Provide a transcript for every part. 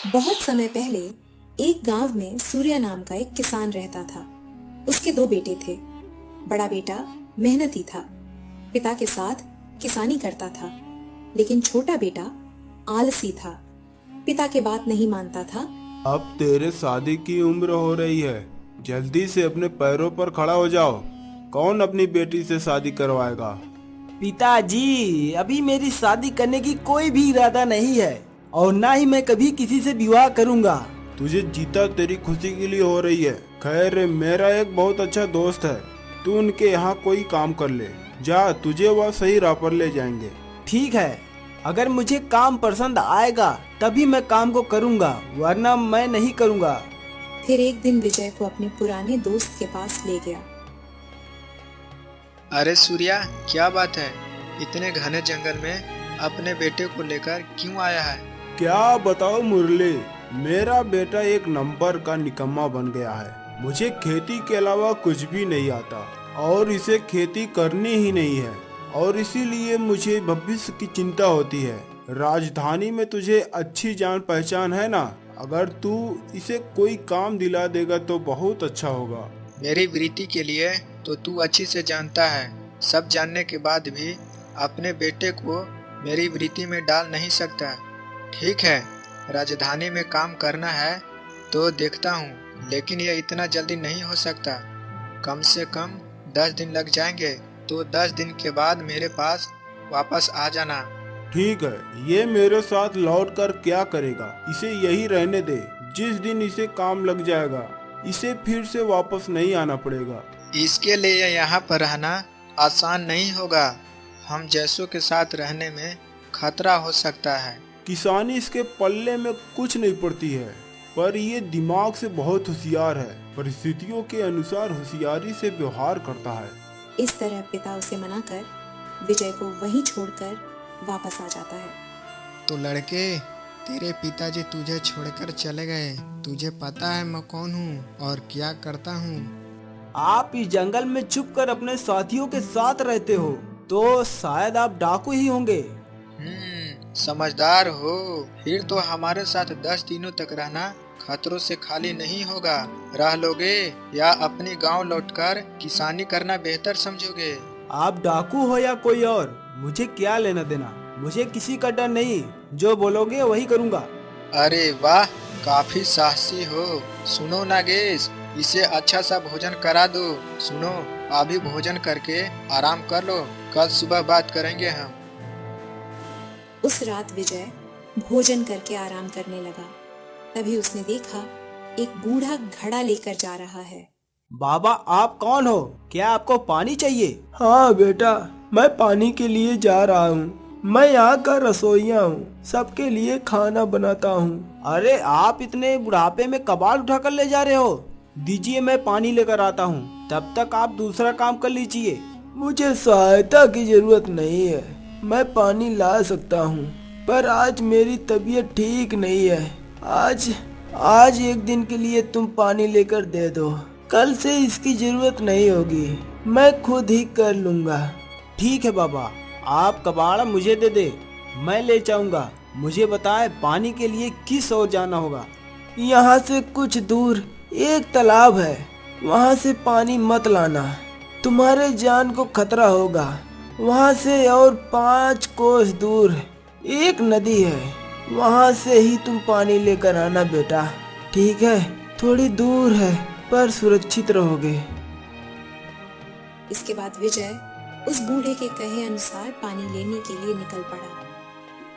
बहुत समय पहले एक गांव में सूर्या नाम का एक किसान रहता था। उसके दो बेटे थे। बड़ा बेटा मेहनती था, पिता के साथ किसानी करता था, लेकिन छोटा बेटा आलसी था, पिता के बात नहीं मानता था। अब तेरे शादी की उम्र हो रही है, जल्दी से अपने पैरों पर खड़ा हो जाओ। कौन अपनी बेटी से शादी करवाएगा? पिताजी, अभी मेरी शादी करने की कोई भी इरादा नहीं है और ना ही मैं कभी किसी से विवाह करूंगा। तुझे जीता तेरी खुशी के लिए हो रही है। खैर, मेरा एक बहुत अच्छा दोस्त है, तू उनके यहाँ कोई काम कर ले। जा, तुझे वह सही राह पर ले जाएंगे। ठीक है, अगर मुझे काम पसंद आएगा तभी मैं काम को करूंगा, वरना मैं नहीं करूंगा। फिर एक दिन विजय को अपने पुराने दोस्त के पास ले गया। अरे सूर्या, क्या बात है? इतने घने जंगल में अपने बेटे को लेकर क्यों आया है? क्या बताओ मुरली, मेरा बेटा एक नंबर का निकम्मा बन गया है। मुझे खेती के अलावा कुछ भी नहीं आता और इसे खेती करनी ही नहीं है, और इसीलिए मुझे भविष्य की चिंता होती है। राजधानी में तुझे अच्छी जान पहचान है ना, अगर तू इसे कोई काम दिला देगा तो बहुत अच्छा होगा। मेरी वृत्ति के लिए तो तू अच्छी से जानता है। सब जानने के बाद भी अपने बेटे को मेरी वृत्ति में डाल नहीं सकता। ठीक है, राजधानी में काम करना है तो देखता हूँ, लेकिन यह इतना जल्दी नहीं हो सकता। कम से कम 10 दिन लग जाएंगे, तो 10 दिन के बाद मेरे पास वापस आ जाना। ठीक है, ये मेरे साथ लौट कर क्या करेगा? इसे यही रहने दे। जिस दिन इसे काम लग जाएगा, इसे फिर से वापस नहीं आना पड़ेगा। इसके लिए यहाँ पर रहना आसान नहीं होगा। हम जैसों के साथ रहने में खतरा हो सकता है। किसानी इसके पल्ले में कुछ नहीं पड़ती है, पर ये दिमाग से बहुत होशियार है। परिस्थितियों के अनुसार होशियारी से व्यवहार करता है। इस तरह पिता उसे मनाकर विजय को वहीं छोड़कर वापस आ जाता है। तो लड़के, तेरे पिताजी तुझे छोड़कर चले गए। तुझे पता है मैं कौन हूँ और क्या करता हूँ? आप इस जंगल में छुप कर अपने साथियों के साथ रहते हो, तो शायद आप डाकू ही होंगे। समझदार हो। फिर तो हमारे साथ 10 दिनों तक रहना खतरों से खाली नहीं होगा। रह लोगे या अपने गांव लौटकर किसानी करना बेहतर समझोगे? आप डाकू हो या कोई और, मुझे क्या लेना देना। मुझे किसी का डर नहीं, जो बोलोगे वही करूँगा। अरे वाह, काफी साहसी हो। सुनो नागेश, इसे अच्छा सा भोजन करा दो। सुनो, अभी भोजन करके आराम कर लो, कल सुबह बात करेंगे हम। उस रात विजय भोजन करके आराम करने लगा। तभी उसने देखा एक बूढ़ा घड़ा लेकर जा रहा है। बाबा, आप कौन हो? क्या आपको पानी चाहिए? हाँ बेटा, मैं पानी के लिए जा रहा हूँ। मैं यहाँ का रसोइया हूँ, सबके लिए खाना बनाता हूँ। अरे, आप इतने बुढ़ापे में कबाड़ उठाकर ले जा रहे हो? दीजिए, मैं पानी लेकर आता हूँ, तब तक आप दूसरा काम कर लीजिए। मुझे सहायता की जरूरत नहीं है, मैं पानी ला सकता हूँ, पर आज मेरी तबीयत ठीक नहीं है। आज एक दिन के लिए तुम पानी लेकर दे दो, कल से इसकी जरूरत नहीं होगी, मैं खुद ही कर लूँगा। ठीक है बाबा, आप कबाड़ा मुझे दे दे, मैं ले जाऊंगा। मुझे बताए पानी के लिए किस ओर जाना होगा? यहाँ से कुछ दूर एक तालाब है, वहाँ से पानी मत लाना, तुम्हारे जान को खतरा होगा। वहाँ से और 5 कोस दूर एक नदी है, वहाँ से ही तुम पानी लेकर आना बेटा। ठीक है, थोड़ी दूर है पर सुरक्षित रहोगे। इसके बाद विजय उस बूढ़े के कहे अनुसार पानी लेने के लिए निकल पड़ा।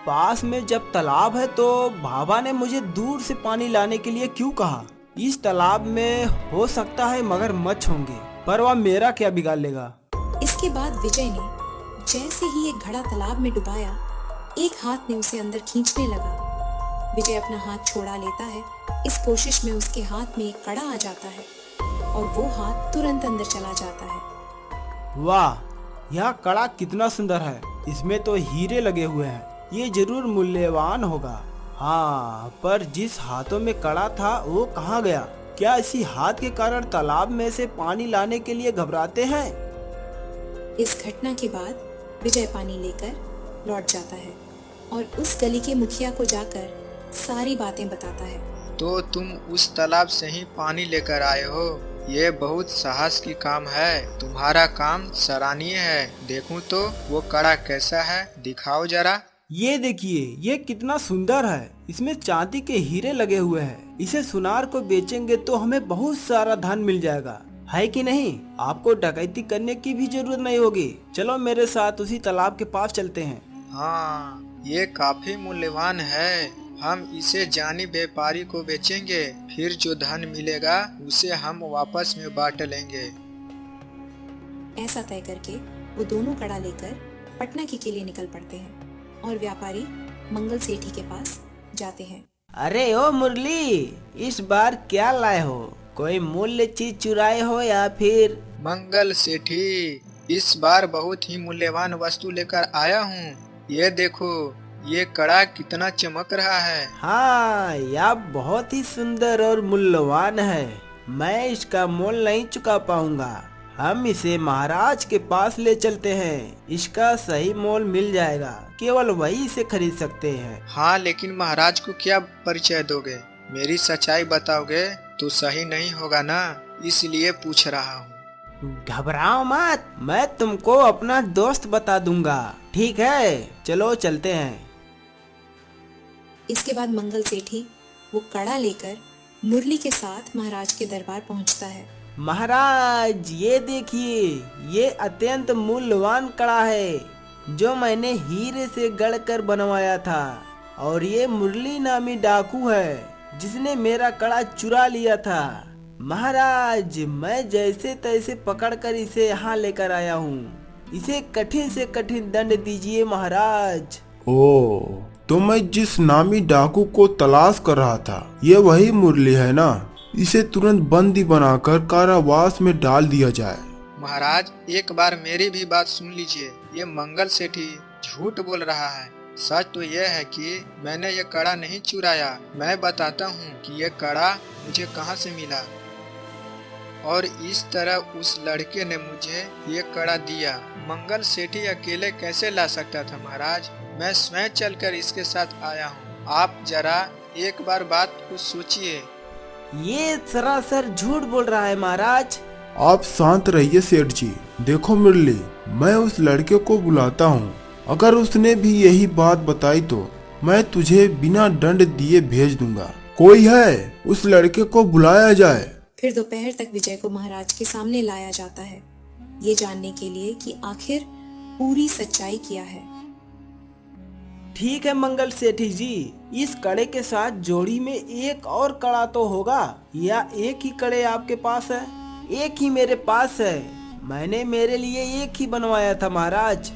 पास में जब तालाब है तो बाबा ने मुझे दूर से पानी लाने के लिए क्यों कहा? इस तालाब में हो सकता है मगरमच्छ होंगे, पर वह मेरा क्या बिगाड़ लेगा। इसके बाद विजय ने जैसे ही एक घड़ा तालाब में डुबाया, एक हाथ ने उसे अंदर खींचने लगा। विजय अपना हाथ छोड़ा लेता है। इस कोशिश में उसके हाथ में एक कड़ा आ जाता है और वो हाथ तुरंत अंदर चला जाता है। वाह, यह कड़ा कितना सुंदर है, इसमें तो हीरे लगे हुए हैं, ये जरूर मूल्यवान होगा। हाँ, पर जिस हाथों में कड़ा था वो कहाँ गया? क्या इसी हाथ के कारण तालाब में से पानी लाने के लिए घबराते हैं? इस घटना के बाद विजय पानी लेकर लौट जाता है और उस गली के मुखिया को जाकर सारी बातें बताता है। तो तुम उस तालाब से ही पानी लेकर आए हो? ये बहुत साहस की काम है। तुम्हारा काम सराहनीय है। देखूं तो वो कड़ा कैसा है, दिखाओ जरा। ये देखिए, ये कितना सुंदर है। इसमें चांदी के हीरे लगे हुए हैं। इसे सुनार को बेचेंगे तो हमें बहुत सारा धन मिल जाएगा, है कि नहीं? आपको डकैती करने की भी जरूरत नहीं होगी। चलो मेरे साथ उसी तालाब के पास चलते हैं। हाँ, ये काफी मूल्यवान है। हम इसे जानी व्यापारी को बेचेंगे, फिर जो धन मिलेगा उसे हम वापस में बांट लेंगे। ऐसा तय करके वो दोनों कड़ा लेकर पटना के लिए निकल पड़ते हैं और व्यापारी मंगल सेठी के पास जाते हैं। अरे ओ मुरली, इस बार क्या लाए हो? कोई मूल्य चीज चुराए हो या फिर? मंगल सेठी, इस बार बहुत ही मूल्यवान वस्तु लेकर आया हूँ। ये देखो, ये कड़ा कितना चमक रहा है। हाँ, यह बहुत ही सुंदर और मूल्यवान है। मैं इसका मोल नहीं चुका पाऊंगा। हम इसे महाराज के पास ले चलते हैं। इसका सही मोल मिल जाएगा, केवल वही इसे खरीद सकते हैं। हाँ, लेकिन महाराज को क्या परिचय दोगे? मेरी सच्चाई बताओगे तो सही नहीं होगा ना, इसलिए पूछ रहा हूँ। घबराओ मत, मैं तुमको अपना दोस्त बता दूंगा। ठीक है, चलो चलते हैं। इसके बाद मंगल सेठी वो कड़ा लेकर मुरली के साथ महाराज के दरबार पहुंचता है। महाराज, ये देखिए, ये अत्यंत मूल्यवान कड़ा है जो मैंने हीरे से गढ़कर बनवाया था। और ये मुरली नामी डाकू है जिसने मेरा कड़ा चुरा लिया था। महाराज, मैं जैसे तैसे पकड़कर इसे यहाँ लेकर आया हूँ। इसे कठिन से कठिन दंड दीजिए महाराज। ओ, तो मैं जिस नामी डाकू को तलाश कर रहा था, ये वही मुरली है ना? इसे तुरंत बंदी बनाकर कारावास में डाल दिया जाए। महाराज, एक बार मेरी भी बात सुन लीजिए। ये मंगल सेठी झूठ बोल रहा है। सच तो यह है कि मैंने ये कड़ा नहीं चुराया। मैं बताता हूँ कि ये कड़ा मुझे कहाँ से मिला। और इस तरह उस लड़के ने मुझे ये कड़ा दिया। मंगल सेठी अकेले कैसे ला सकता था महाराज? मैं स्वयं चलकर इसके साथ आया हूँ। आप जरा एक बार बात को सोचिए। ये सरासर झूठ बोल रहा है महाराज। आप शांत रहिए सेठ जी। देखो मुरली, मैं उस लड़के को बुलाता हूँ। अगर उसने भी यही बात बताई तो मैं तुझे बिना दंड दिए भेज दूंगा। कोई है? उस लड़के को बुलाया जाए। फिर दोपहर तक विजय को महाराज के सामने लाया जाता है, ये जानने के लिए कि आखिर पूरी सच्चाई क्या है। ठीक है मंगल सेठी जी, इस कड़े के साथ जोड़ी में एक और कड़ा तो होगा, या एक ही कड़े आपके पास है? एक ही मेरे पास है। मैंने मेरे लिए एक ही बनवाया था महाराज।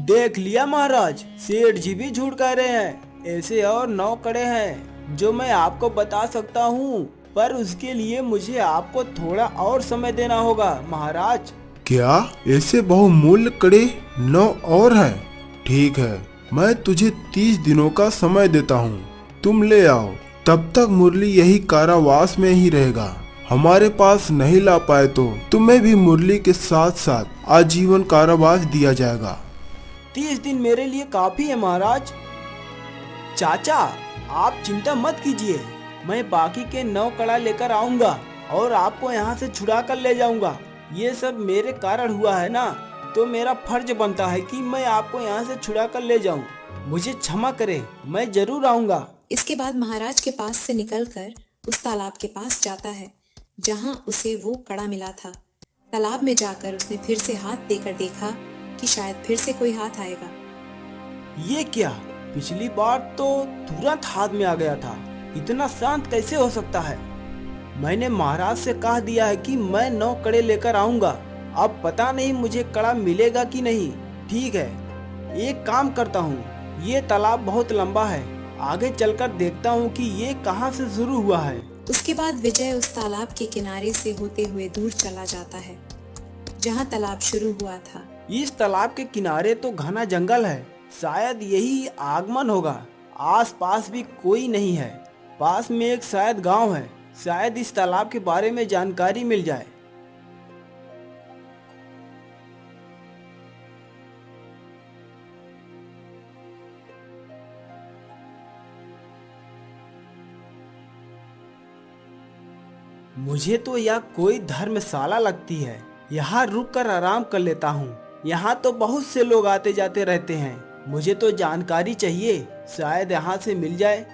देख लिया महाराज, सेठ जी भी झूठ कह रहे हैं। ऐसे और 9 कड़े हैं जो मैं आपको बता सकता हूँ, पर उसके लिए मुझे आपको थोड़ा और समय देना होगा महाराज। क्या ऐसे बहुमूल्य कड़े 9 और हैं? ठीक है, मैं तुझे 30 दिनों का समय देता हूँ। तुम ले आओ। तब तक मुरली यही कारावास में ही रहेगा। हमारे पास नहीं ला पाए तो तुम्हें भी मुरली के साथ साथ आजीवन कारावास दिया जाएगा। 30 दिन मेरे लिए काफी है महाराज। चाचा, आप चिंता मत कीजिए, मैं बाकी के 9 कड़ा लेकर आऊंगा और आपको यहाँ से छुड़ा कर ले जाऊंगा। ये सब मेरे कारण हुआ है ना, तो मेरा फर्ज बनता है कि मैं आपको यहाँ से छुड़ा कर ले जाऊं। मुझे क्षमा करें, मैं जरूर आऊंगा। इसके बाद महाराज के पास से निकलकर उस तालाब के पास जाता है जहां उसे वो कड़ा मिला था। तालाब में जाकर उसने फिर से हाथ देकर देखा कि शायद फिर से कोई हाथ आएगा। ये क्या, पिछली बार तो तुरंत हाथ में आ गया था, इतना शांत कैसे हो सकता है? मैंने महाराज से कह दिया है कि मैं 9 कड़े लेकर आऊंगा। अब पता नहीं मुझे कड़ा मिलेगा कि नहीं। ठीक है, एक काम करता हूँ, ये तालाब बहुत लंबा है, आगे चलकर देखता हूँ कि ये कहाँ से शुरू हुआ है। उसके बाद विजय उस तालाब के किनारे से होते हुए दूर चला जाता है जहाँ तालाब शुरू हुआ था। इस तालाब के किनारे तो घना जंगल है, शायद यही आगमन होगा। आसपास भी कोई नहीं है। पास में एक शायद गांव है, शायद इस तालाब के बारे में जानकारी मिल जाए। मुझे तो यह कोई धर्मशाला लगती है। यहाँ रुक कर आराम कर लेता हूँ। यहाँ तो बहुत से लोग आते जाते रहते हैं। मुझे तो जानकारी चाहिए, शायद यहाँ से मिल जाए।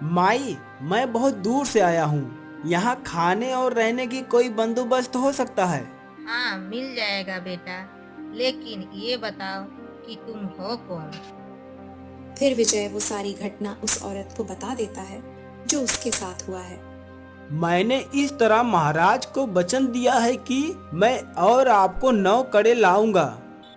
माई, मैं बहुत दूर से आया हूँ। यहाँ खाने और रहने की कोई बंदोबस्त हो सकता है? हाँ, मिल जाएगा बेटा, लेकिन ये बताओ कि तुम हो कौन? फिर विजय वो सारी घटना उस औरत को बता देता है जो उसके साथ हुआ है। मैंने इस तरह महाराज को वचन दिया है कि मैं और आपको 9 कड़े लाऊंगा।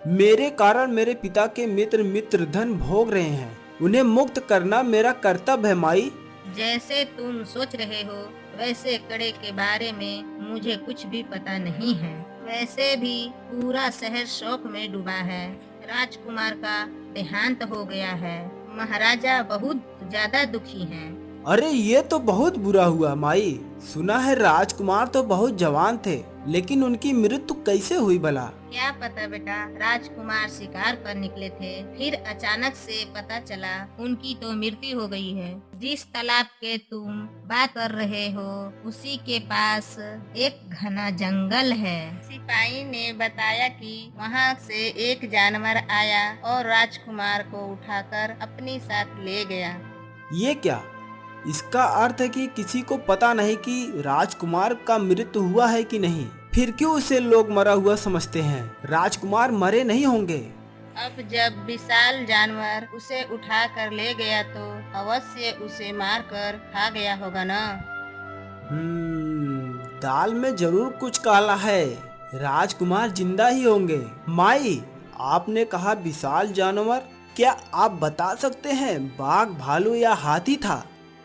मेरे कारण मेरे पिता के मित्र धन भोग रहे हैं। उन्हें मुक्त करना मेरा कर्तव्य है माई। जैसे तुम सोच रहे हो वैसे कड़े के बारे में मुझे कुछ भी पता नहीं है। वैसे भी पूरा शहर शोक में डूबा है। राजकुमार का देहांत हो गया है। महाराजा बहुत ज्यादा दुखी हैं। अरे ये तो बहुत बुरा हुआ माई। सुना है राजकुमार तो बहुत जवान थे, लेकिन उनकी मृत्यु कैसे हुई भला? क्या पता बेटा, राजकुमार शिकार पर निकले थे, फिर अचानक से पता चला उनकी तो मृत्यु हो गई है। जिस तालाब के तुम बात कर रहे हो उसी के पास एक घना जंगल है। सिपाही ने बताया कि वहाँ से एक जानवर आया और राजकुमार को उठाकर अपने साथ ले गया। ये क्या? इसका अर्थ है कि किसी को पता नहीं कि राजकुमार का मृत्यु हुआ है कि नहीं। फिर क्यों उसे लोग मरा हुआ समझते हैं? राजकुमार मरे नहीं होंगे। अब जब विशाल जानवर उसे उठा कर ले गया तो अवश्य उसे मार कर खा गया होगा ना। दाल में जरूर कुछ काला है। राजकुमार जिंदा ही होंगे। माई, आपने कहा विशाल जानवर, क्या आप बता सकते हैं बाघ, भालू या हाथी था?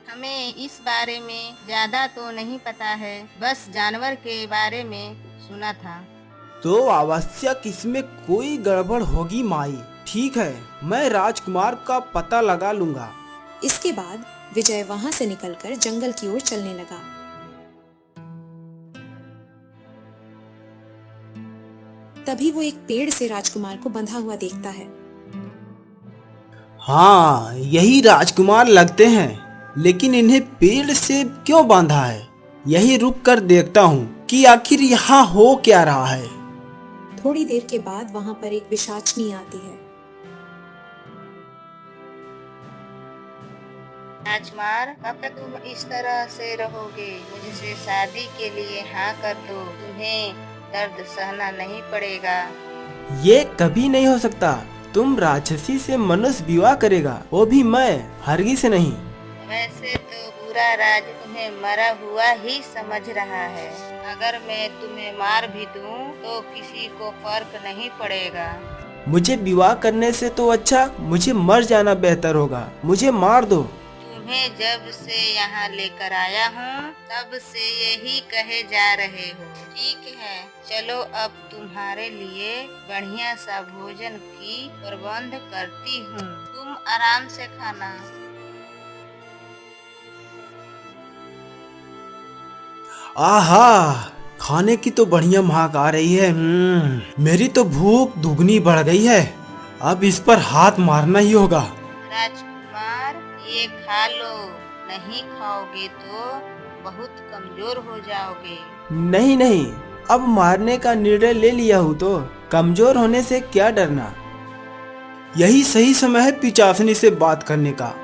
हमें इस बारे में ज्यादा तो नहीं पता है, बस जानवर के बारे में सुना था। तो आवश्यक इसमें कोई गड़बड़ होगी माई। ठीक है, मैं राजकुमार का पता लगा लूंगा। इसके बाद विजय वहाँ से निकलकर जंगल की ओर चलने लगा। तभी वो एक पेड़ से राजकुमार को बंधा हुआ देखता है। हाँ, यही राजकुमार लगते हैं, लेकिन इन्हें पेड़ से क्यों बांधा है? यही रुक कर देखता हूँ कि आखिर यहाँ हो क्या रहा है। थोड़ी देर के बाद वहाँ पर एक पिशाचनी आती है। राजकुमार, कब तक तुम इस तरह से रहोगे? मुझसे शादी के लिए हाँ कर दो, तुम्हें दर्द सहना नहीं पड़ेगा। ये कभी नहीं हो सकता। तुम राक्षसी से मनुष्य विवाह करेगा, वो भी मैं, हरगिज से नहीं। वैसे तो पूरा राज तुम्हें मरा हुआ ही समझ रहा है। अगर मैं तुम्हें मार भी दूं तो किसी को फर्क नहीं पड़ेगा। मुझे विवाह करने से तो अच्छा मुझे मर जाना बेहतर होगा। मुझे मार दो। तुम्हें जब से यहाँ लेकर आया हूँ तब से यही कहे जा रहे हो। ठीक है, चलो अब तुम्हारे लिए बढ़िया सा भोजन की प्रबंध करती हूँ, तुम आराम से खाना। आहा, खाने की तो बढ़िया महक आ रही है। मेरी तो भूख दुगनी बढ़ गई है। अब इस पर हाथ मारना ही होगा। राजकुमार, ये खा लो, नहीं खाओगे तो बहुत कमजोर हो जाओगे। नहीं नहीं, अब मारने का निर्णय ले लिया हूँ तो कमजोर होने से क्या डरना। यही सही समय है पिचासनी से बात करने का।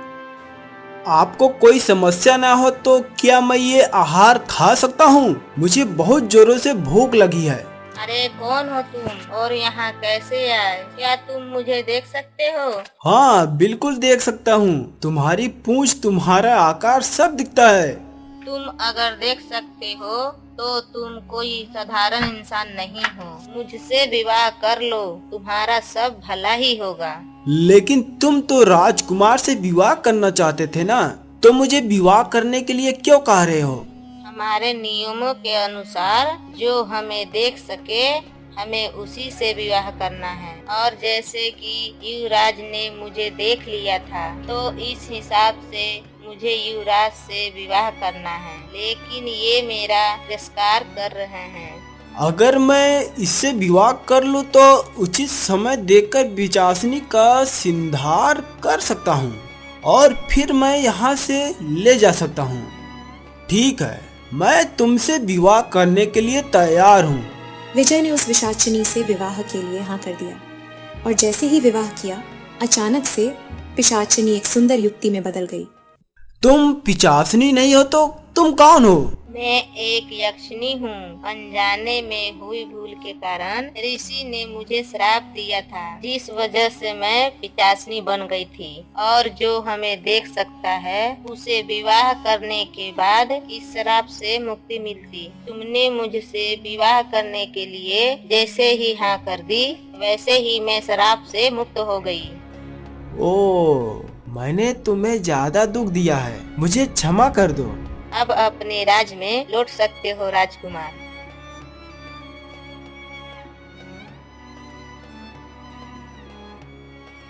आपको कोई समस्या ना हो तो क्या मैं ये आहार खा सकता हूँ? मुझे बहुत जोरों से भूख लगी है। अरे कौन हो तुम और यहाँ कैसे आए? क्या तुम मुझे देख सकते हो? हाँ, बिल्कुल देख सकता हूँ। तुम्हारी पूंछ, तुम्हारा आकार सब दिखता है। तुम अगर देख सकते हो तो तुम कोई साधारण इंसान नहीं हो। मुझसे विवाह कर लो, तुम्हारा सब भला ही होगा। लेकिन तुम तो राजकुमार से विवाह करना चाहते थे ना, तो मुझे विवाह करने के लिए क्यों कह रहे हो? हमारे नियमों के अनुसार जो हमें देख सके हमें उसी से विवाह करना है। और जैसे कि युवराज ने मुझे देख लिया था तो इस हिसाब से मुझे युवराज से विवाह करना है। लेकिन ये मेरा तिरस्कार कर रहे हैं। अगर मैं इससे विवाह कर लूं तो उचित समय देखकर पिशाचिनी का सिंधार कर सकता हूं और फिर मैं यहाँ से ले जा सकता हूँ। ठीक है, मैं तुमसे विवाह करने के लिए तैयार हूँ। विजय ने उस पिशाचिनी से विवाह के लिए हाँ कर दिया और जैसे ही विवाह किया अचानक से पिशाचिनी एक सुंदर युवती में बदल गई। तुम पिशाचिनी नहीं हो तो तुम कौन हो? मैं एक यक्षिणी हूँ। अनजाने में हुई भूल के कारण ऋषि ने मुझे श्राप दिया था, जिस वजह से मैं पिशाचिनी बन गई थी। और जो हमें देख सकता है उसे विवाह करने के बाद इस श्राप से मुक्ति मिलती। तुमने मुझसे विवाह करने के लिए जैसे ही हाँ कर दी वैसे ही मैं श्राप से मुक्त हो गई। ओह, मैंने तुम्हें ज्यादा दुख दिया है, मुझे क्षमा कर दो। अब अपने राज में लौट सकते हो राजकुमार।